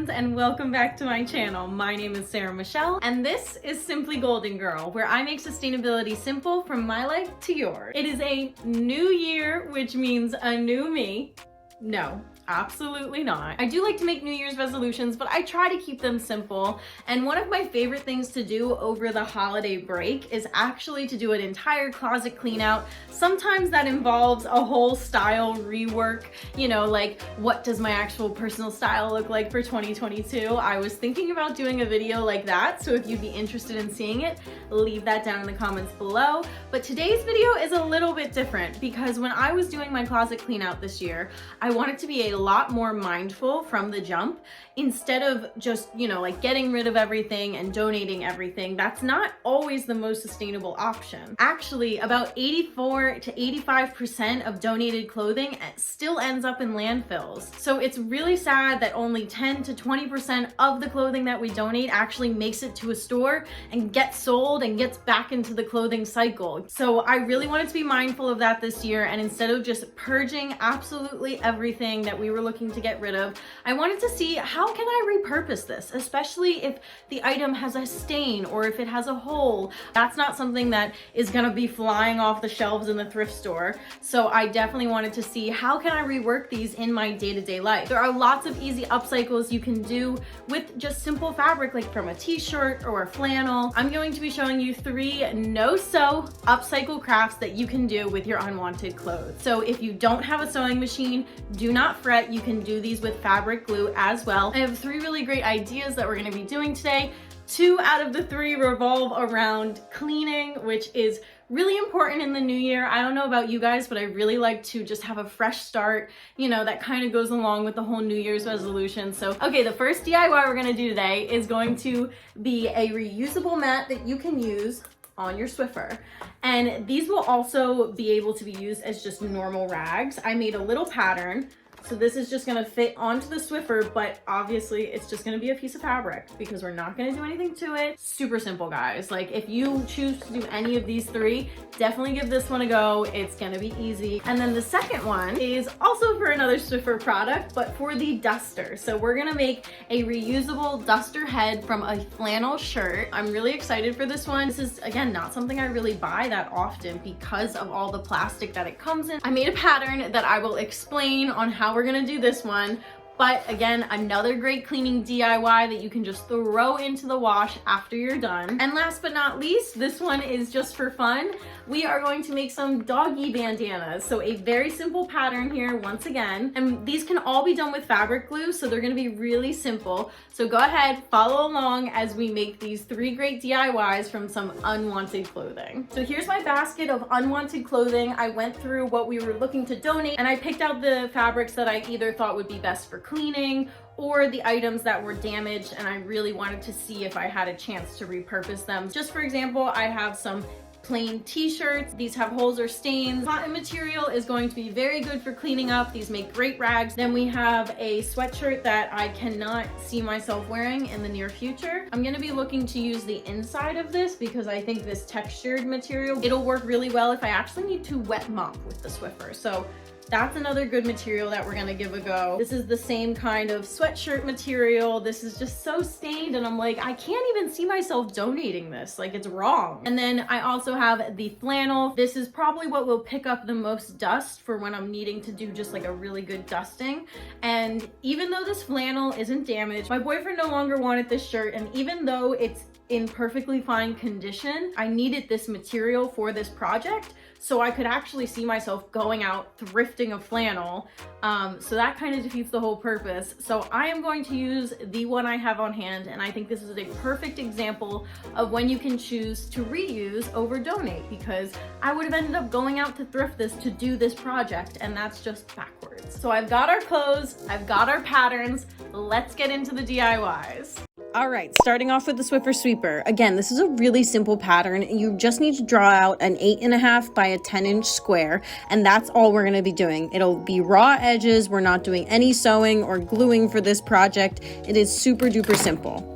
friends, and welcome back to my channel. My name is Sarah Michelle, and this is Simply Golden Girl, where I make sustainability simple from my life to yours. It is a new year, which means a new me. No, absolutely not. I do like to make New Year's resolutions, but I try to keep them simple. And one of my favorite things to do over the holiday break is actually to do an entire closet clean out. Sometimes that involves a whole style rework, you know, like what does my actual personal style look like for 2022? I was thinking about doing a video like that, so if you'd be interested in seeing it, leave that down in the comments below. But today's video is a little bit different because when I was doing my closet clean out this year, I wanted to be a lot more mindful from the jump. Instead of just, you know, like getting rid of everything and donating everything, that's not always the most sustainable option. Actually, about 84 to 85% of donated clothing still ends up in landfills. So it's really sad that only 10 to 20% of the clothing that we donate actually makes it to a store and gets sold and gets back into the clothing cycle. So I really wanted to be mindful of that this year, and instead of just purging absolutely everything that we were looking to get rid of, I wanted to see how can I repurpose this, especially if the item has a stain or if it has a hole. That's not something that is gonna be flying off the shelves in the thrift store. So I definitely wanted to see how can I rework these in my day-to-day life. There are lots of easy upcycles you can do with just simple fabric, like from a t-shirt or a flannel. I'm going to be showing you 3 no-sew upcycle crafts that you can do with your unwanted clothes. So if you don't have a sewing machine, do not fret, you can do these with fabric glue as well. I have 3 really great ideas that we're gonna be doing today. 2 out of the 3 revolve around cleaning, which is really important in the new year. I don't know about you guys, but I really like to just have a fresh start. You know, that kind of goes along with the whole New Year's resolution. So, okay, the first DIY we're gonna do today is going to be a reusable mat that you can use on your Swiffer. And these will also be able to be used as just normal rags. I made a little pattern. So this is just gonna fit onto the Swiffer, but obviously it's just gonna be a piece of fabric because we're not gonna do anything to it. Super simple, guys. Like if you choose to do any of these 3, definitely give this one a go. It's gonna be easy. And then the second one is also for another Swiffer product, but for the duster. So we're gonna make a reusable duster head from a flannel shirt. I'm really excited for this one. This is, again, not something I really buy that often because of all the plastic that it comes in. I made a pattern that I will explain on how we're gonna do this one. But again, another great cleaning DIY that you can just throw into the wash after you're done. And last but not least, this one is just for fun. We are going to make some doggy bandanas. So a very simple pattern here once again. And these can all be done with fabric glue, so they're gonna be really simple. So go ahead, follow along as we make these 3 great DIYs from some unwanted clothing. So here's my basket of unwanted clothing. I went through what we were looking to donate, and I picked out the fabrics that I either thought would be best for cleaning or the items that were damaged, and I really wanted to see if I had a chance to repurpose them. Just for example, I have some plain t-shirts. These have holes or stains. Cotton material is going to be very good for cleaning up. These make great rags. Then we have a sweatshirt that I cannot see myself wearing in the near future. I'm gonna be looking to use the inside of this because I think this textured material, it'll work really well if I actually need to wet mop with the Swiffer. So that's another good material that we're gonna give a go. This is the same kind of sweatshirt material. This is just so stained, and I'm like, I can't even see myself donating this. Like, it's wrong. And then I also have the flannel. This is probably what will pick up the most dust for when I'm needing to do just like a really good dusting. And even though this flannel isn't damaged, my boyfriend no longer wanted this shirt, and even though it's in perfectly fine condition, I needed this material for this project so I could actually see myself going out thrifting a flannel. So that kind of defeats the whole purpose. So I am going to use the one I have on hand, and I think this is a perfect example of when you can choose to reuse over donate, because I would have ended up going out to thrift this to do this project, and that's just backwards. So I've got our clothes, I've got our patterns, let's get into the DIYs. All right, starting off with the Swiffer Sweeper. Again, this is a really simple pattern. You just need to draw out an 8.5 by a 10-inch square, and that's all we're gonna be doing. It'll be raw edges. We're not doing any sewing or gluing for this project. It is super duper simple.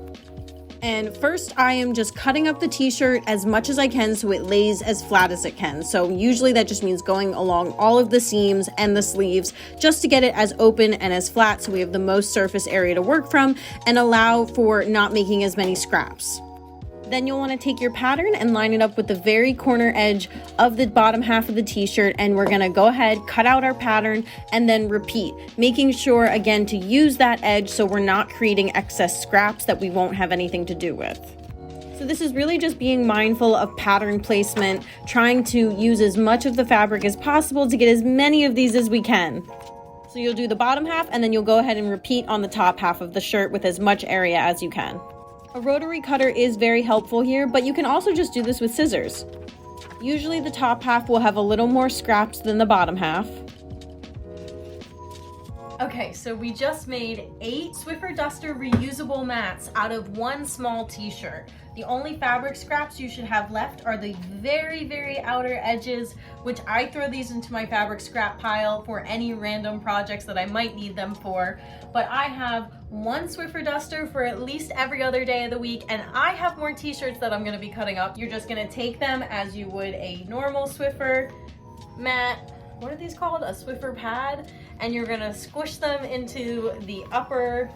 And first I am just cutting up the t-shirt as much as I can so it lays as flat as it can. So usually that just means going along all of the seams and the sleeves just to get it as open and as flat so we have the most surface area to work from and allow for not making as many scraps. Then you'll want to take your pattern and line it up with the very corner edge of the bottom half of the t-shirt, and we're going to go ahead, cut out our pattern, and then repeat, making sure again to use that edge so we're not creating excess scraps that we won't have anything to do with. So this is really just being mindful of pattern placement, trying to use as much of the fabric as possible to get as many of these as we can. So you'll do the bottom half and then you'll go ahead and repeat on the top half of the shirt with as much area as you can. A rotary cutter is very helpful here, but you can also just do this with scissors. Usually the top half will have a little more scraps than the bottom half. Okay, so we just made 8 Swiffer Duster reusable mats out of one small t-shirt. The only fabric scraps you should have left are the very, very outer edges, which I throw these into my fabric scrap pile for any random projects that I might need them for. But I have one Swiffer Duster for at least every other day of the week, and I have more t-shirts that I'm gonna be cutting up. You're just gonna take them as you would a normal Swiffer mat. What are these called? A Swiffer pad. And you're gonna squish them into the upper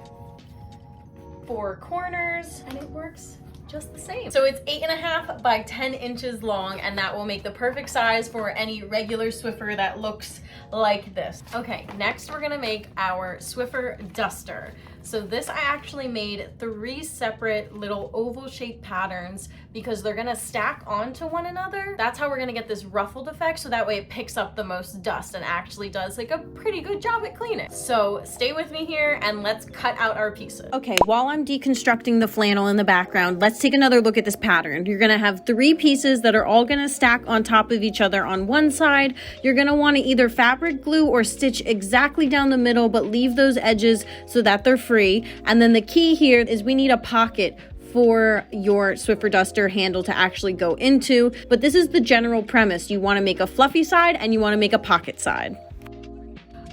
4 corners, and it works just the same. So it's 8.5 by 10 inches long, and that will make the perfect size for any regular Swiffer that looks like this. Okay, next we're gonna make our Swiffer Duster. So this I actually made 3 separate little oval shaped patterns because they're gonna stack onto one another. That's how we're gonna get this ruffled effect, so that way it picks up the most dust and actually does like a pretty good job at cleaning. So stay with me here and let's cut out our pieces. Okay, while I'm deconstructing the flannel in the background, let's take another look at this pattern. You're gonna have 3 pieces that are all gonna stack on top of each other on one side. You're gonna wanna either fabric glue or stitch exactly down the middle, but leave those edges so that they're free. And then the key here is we need a pocket for your Swiffer Duster handle to actually go into. But this is the general premise. You want to make a fluffy side and you want to make a pocket side.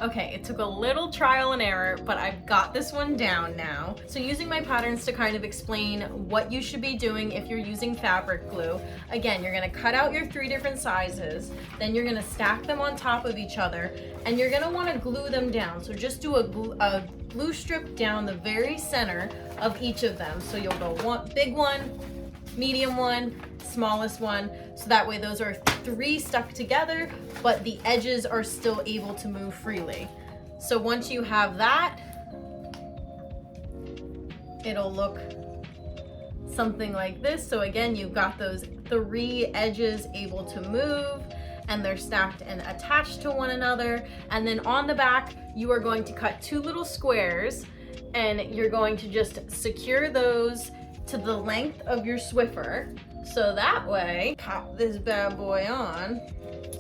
Okay, it took a little trial and error, but I've got this one down now. So using my patterns to kind of explain what you should be doing if you're using fabric glue. Again, you're gonna cut out your 3 different sizes, then you're gonna stack them on top of each other, and you're gonna wanna glue them down. So just do a glue strip down the very center of each of them. So you'll go big one, medium one, smallest one, so that way those are 3 stuck together, but the edges are still able to move freely. So once you have that, it'll look something like this. So again, you've got those 3 edges able to move, and they're stacked and attached to one another. And then on the back, you are going to cut 2 little squares, and you're going to just secure those to the length of your Swiffer. So that way, pop this bad boy on.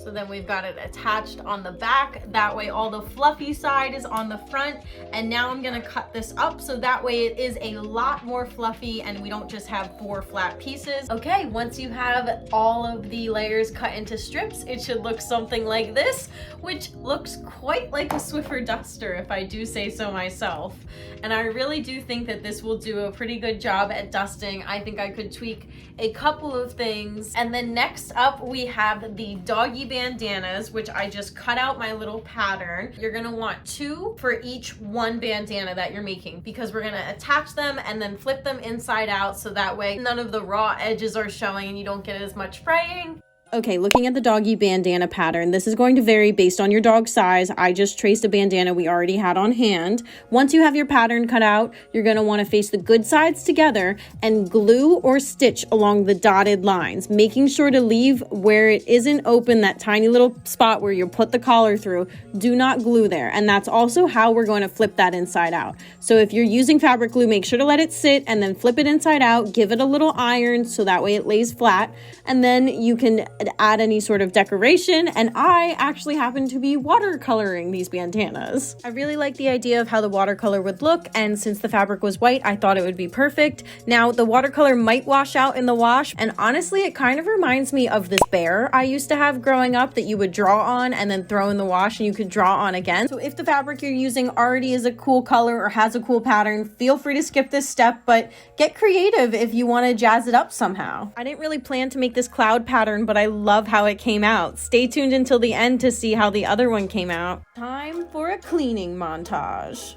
So then we've got it attached on the back. That way all the fluffy side is on the front. And now I'm gonna cut this up so that way it is a lot more fluffy and we don't just have 4 flat pieces. Okay, once you have all of the layers cut into strips, it should look something like this, which looks quite like a Swiffer Duster if I do say so myself. And I really do think that this will do a pretty good job at dusting. I think I could tweak a couple of things. And then next up we have the Doggy Bandanas, which I just cut out my little pattern. You're gonna want 2 for each 1 bandana that you're making, because we're gonna attach them and then flip them inside out so that way none of the raw edges are showing and you don't get as much fraying. Okay, looking at the Doggy Bandana pattern, this is going to vary based on your dog's size. I just traced a bandana we already had on hand. Once you have your pattern cut out, you're going to want to face the good sides together and glue or stitch along the dotted lines, making sure to leave where it isn't open, that tiny little spot where you put the collar through. Do not glue there. And that's also how we're going to flip that inside out. So if you're using fabric glue, make sure to let it sit and then flip it inside out, give it a little iron so that way it lays flat, and then you can add any sort of decoration, and I actually happen to be watercoloring these bandanas. I really like the idea of how the watercolor would look, and since the fabric was white, I thought it would be perfect. Now, the watercolor might wash out in the wash, and honestly, it kind of reminds me of this bear I used to have growing up that you would draw on and then throw in the wash and you could draw on again. So if the fabric you're using already is a cool color or has a cool pattern, feel free to skip this step, but get creative if you want to jazz it up somehow. I didn't really plan to make this cloud pattern, but I love how it came out. Stay tuned until the end to see how the other one came out. Time for a cleaning montage.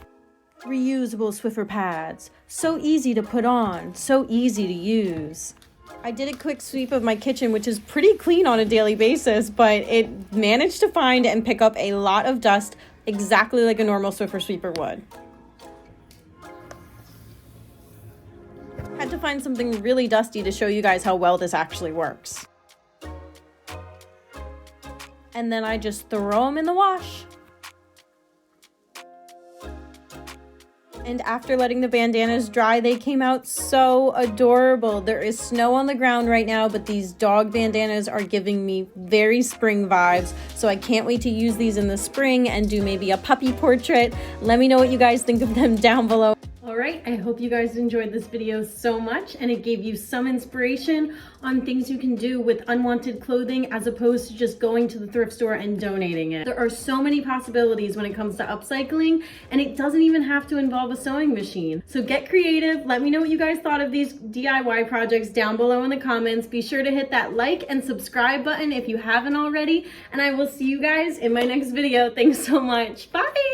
Reusable Swiffer pads. So easy to put on, so easy to use. I did a quick sweep of my kitchen, which is pretty clean on a daily basis, but it managed to find and pick up a lot of dust exactly like a normal Swiffer sweeper would. Had to find something really dusty to show you guys how well this actually works. And then I just throw them in the wash. And after letting the bandanas dry, they came out so adorable. There is snow on the ground right now, but these dog bandanas are giving me very spring vibes. So I can't wait to use these in the spring and do maybe a puppy portrait. Let me know what you guys think of them down below. Alright, I hope you guys enjoyed this video so much and it gave you some inspiration on things you can do with unwanted clothing as opposed to just going to the thrift store and donating it. There are so many possibilities when it comes to upcycling, and it doesn't even have to involve a sewing machine. So get creative. Let me know what you guys thought of these DIY projects down below in the comments. Be sure to hit that like and subscribe button if you haven't already, and I will see you guys in my next video. Thanks so much. Bye!